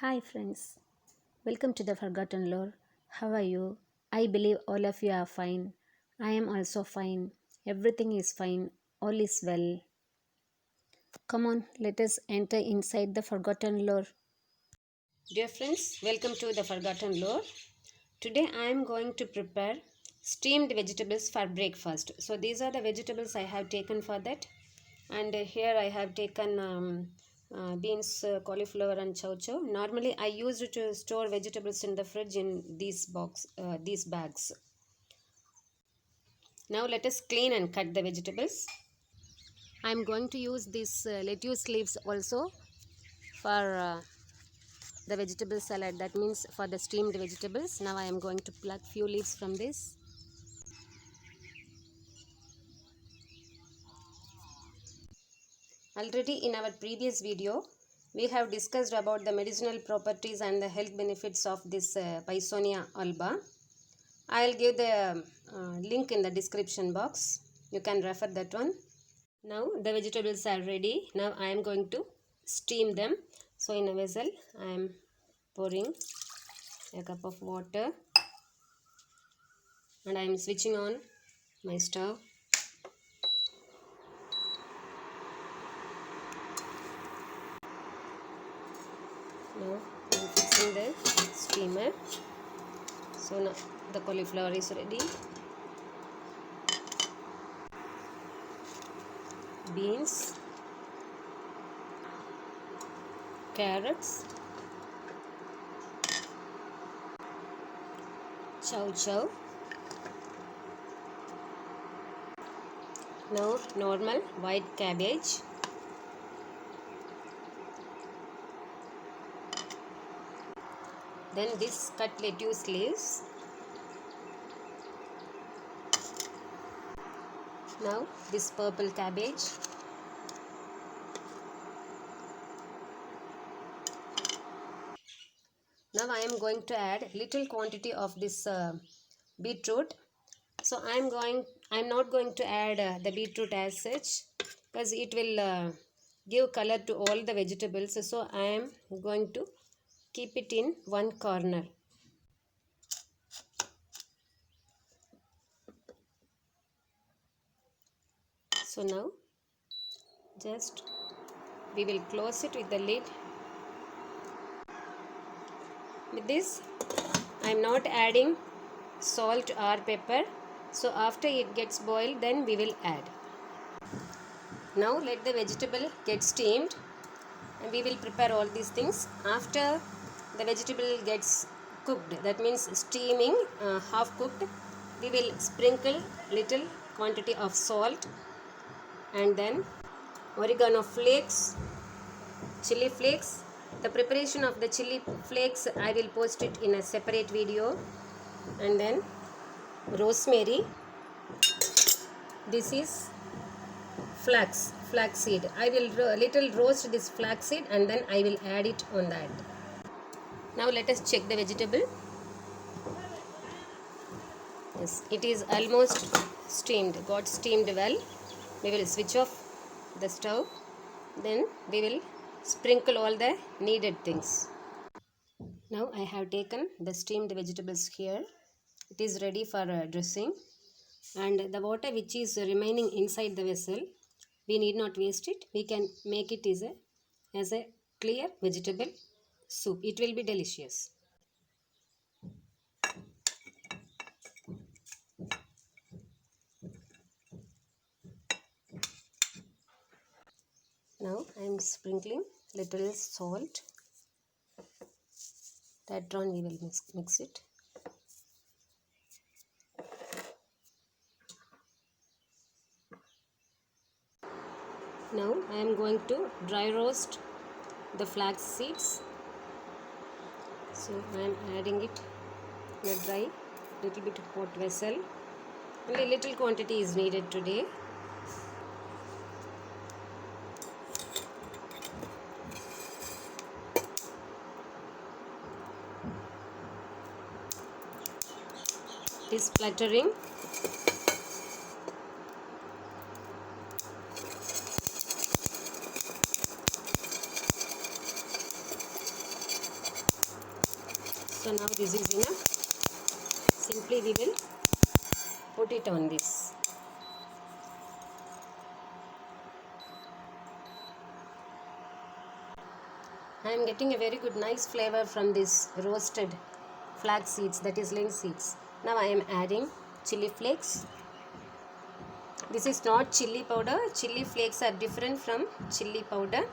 Hi friends, welcome to the Forgotten Lore. How are you? I believe all of you are fine. I am also fine. Everything is fine. All is well. Come on, let us enter inside the Forgotten Lore. Dear friends, welcome to the Forgotten Lore. Today I am going to prepare steamed vegetables for breakfast. So these are the vegetables I have taken for that. And here I have taken beans, cauliflower and chow chow. Normally I used to store vegetables in the fridge in these bags. Now let us clean and cut the vegetables. I am going to use these lettuce leaves also for the vegetable salad. That means for the steamed vegetables. Now I am going to pluck few leaves from this. Already in our previous video, we have discussed about the medicinal properties and the health benefits of this Pisonia alba. I will give the link in the description box. You can refer that one. Now the vegetables are ready. Now I am going to steam them. So in a vessel, I am pouring a cup of water and I am switching on my stove. Now I am fixing the steamer. So now the cauliflower is ready. Beans, carrots, chow chow. Now normal white cabbage. Then this cut lettuce leaves. Now this purple cabbage. Now I am going to add little quantity of this beetroot. So I am not going to add the beetroot as such because it will give color to all the vegetables. So I am going to keep it in one corner. So now just we will close it with the lid. With this I am not adding salt or pepper. So after it gets boiled, then we will add. Now let the vegetable get steamed and we will prepare all these things. After the vegetable gets cooked, that means steaming, half cooked, we will sprinkle little quantity of salt and then oregano flakes, chili flakes. The preparation of the chili flakes I will post it in a separate video. And then rosemary. This is flaxseed. I will little roast this flaxseed and then I will add it on that. Now let us check the vegetable. Yes, it is almost steamed, got steamed well. We will switch off the stove. Then we will sprinkle all the needed things. Now I have taken the steamed vegetables here. It is ready for dressing. And the water which is remaining inside the vessel, we need not waste it. We can make it as a clear vegetable soup. It will be delicious. Now I am sprinkling little salt. Later on we will mix it. Now I am going to dry roast the flax seeds. So I am adding it in a dry little bit hot vessel. Only little quantity is needed today. It is splattering. So now this is enough. Simply we will put it on this. I am getting a very good nice flavor from this roasted flax seeds, that is linseeds. Now I am adding chili flakes. This is not chili powder. Chili flakes are different from chili powder.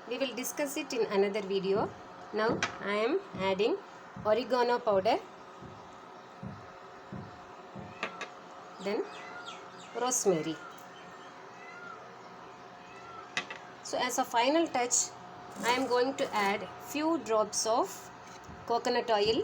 We will discuss it in another video. Now I am adding oregano powder, then rosemary. So as a final touch, I am going to add few drops of coconut oil.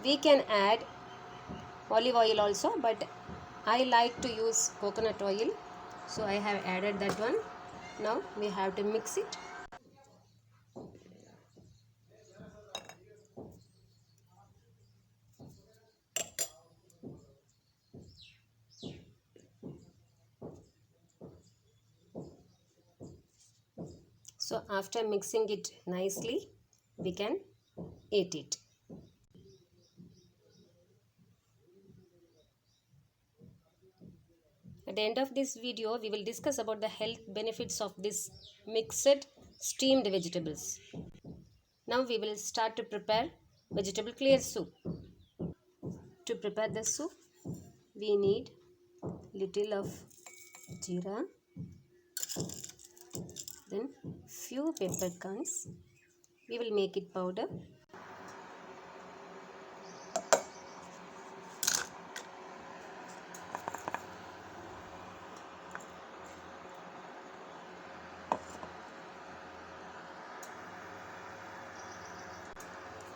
We can add olive oil also, but I like to use coconut oil, so I have added that one. Now we have to mix it. So after mixing it nicely, we can eat it. At the end of this video, we will discuss about the health benefits of this mixed steamed vegetables. Now we will start to prepare vegetable clear soup. To prepare the soup, we need little of jeera, then few peppercorns. We will make it powder.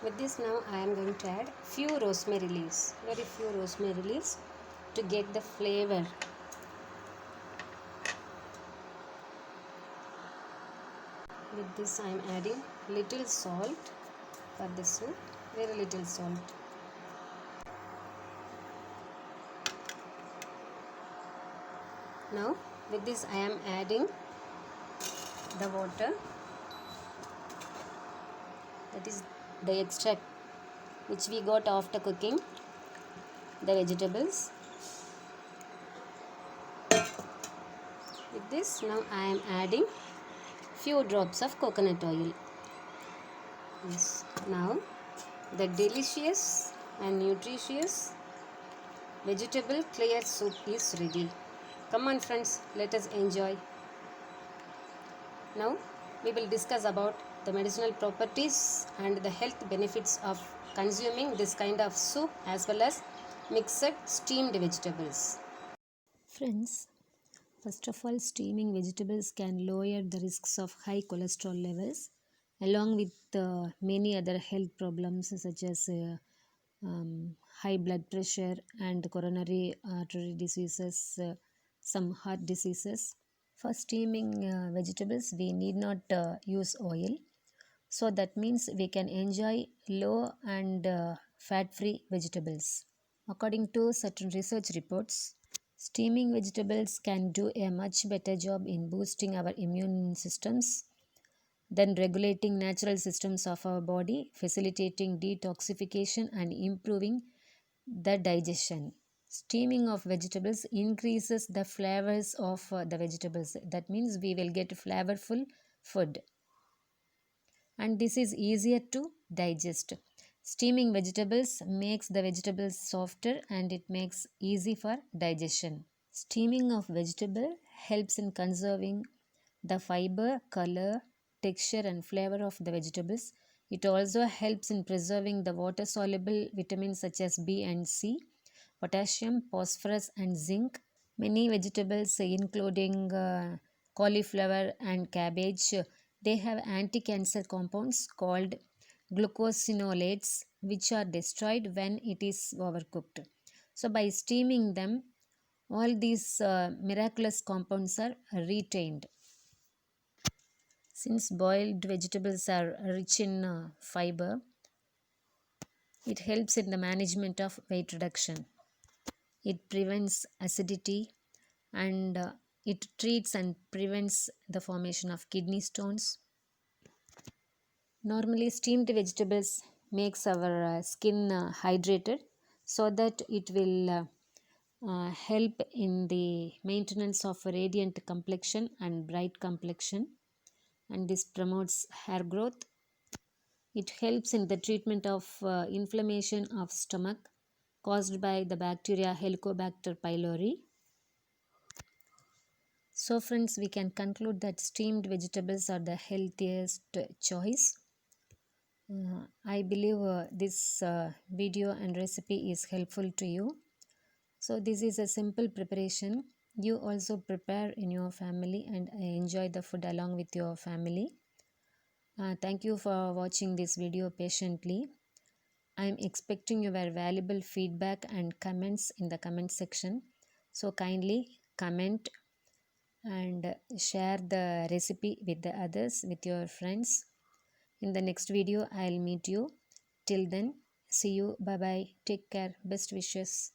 With this now I am going to add few rosemary leaves, very few rosemary leaves to get the flavor. With this I am adding little salt for this soup, very little salt. Now with this I am adding the water, that is the extract which we got after cooking the vegetables. With this now I am adding few drops of coconut oil. Yes. Now the delicious and nutritious vegetable clear soup is ready. Come on friends, let us enjoy. Now we will discuss about the medicinal properties and the health benefits of consuming this kind of soup as well as mixed steamed vegetables. Friends, first of all, steaming vegetables can lower the risks of high cholesterol levels along with many other health problems such as high blood pressure and coronary artery diseases, some heart diseases. For steaming vegetables, we need not use oil. So that means we can enjoy low and fat-free vegetables. According to certain research reports, steaming vegetables can do a much better job in boosting our immune systems than regulating natural systems of our body, facilitating detoxification and improving the digestion. Steaming of vegetables increases the flavors of the vegetables. That means we will get flavorful food, and this is easier to digest. Steaming vegetables makes the vegetables softer and it makes easy for digestion. Steaming of vegetable helps in conserving the fiber, color, texture and flavor of the vegetables. It also helps in preserving the water soluble vitamins such as B and C, potassium, phosphorus and zinc. Many vegetables including cauliflower and cabbage, they have anti-cancer compounds called glucosinolates which are destroyed when it is overcooked. So by steaming them, all these miraculous compounds are retained. Since boiled vegetables are rich in fiber, it helps in the management of weight reduction. It prevents acidity and it treats and prevents the formation of kidney stones. Normally, steamed vegetables makes our skin hydrated, so that it will help in the maintenance of a radiant complexion and bright complexion, and this promotes hair growth. It helps in the treatment of inflammation of stomach caused by the bacteria Helicobacter pylori. So, friends, we can conclude that steamed vegetables are the healthiest choice. I believe this video and recipe is helpful to you. So, this is a simple preparation. You also prepare in your family and enjoy the food along with your family. Thank you for watching this video patiently. I am expecting your valuable feedback and comments in the comment section. So, kindly comment and share the recipe with the others, with your friends. In the next video, I'll meet you. Till then, see you. Bye bye. Take care. Best wishes.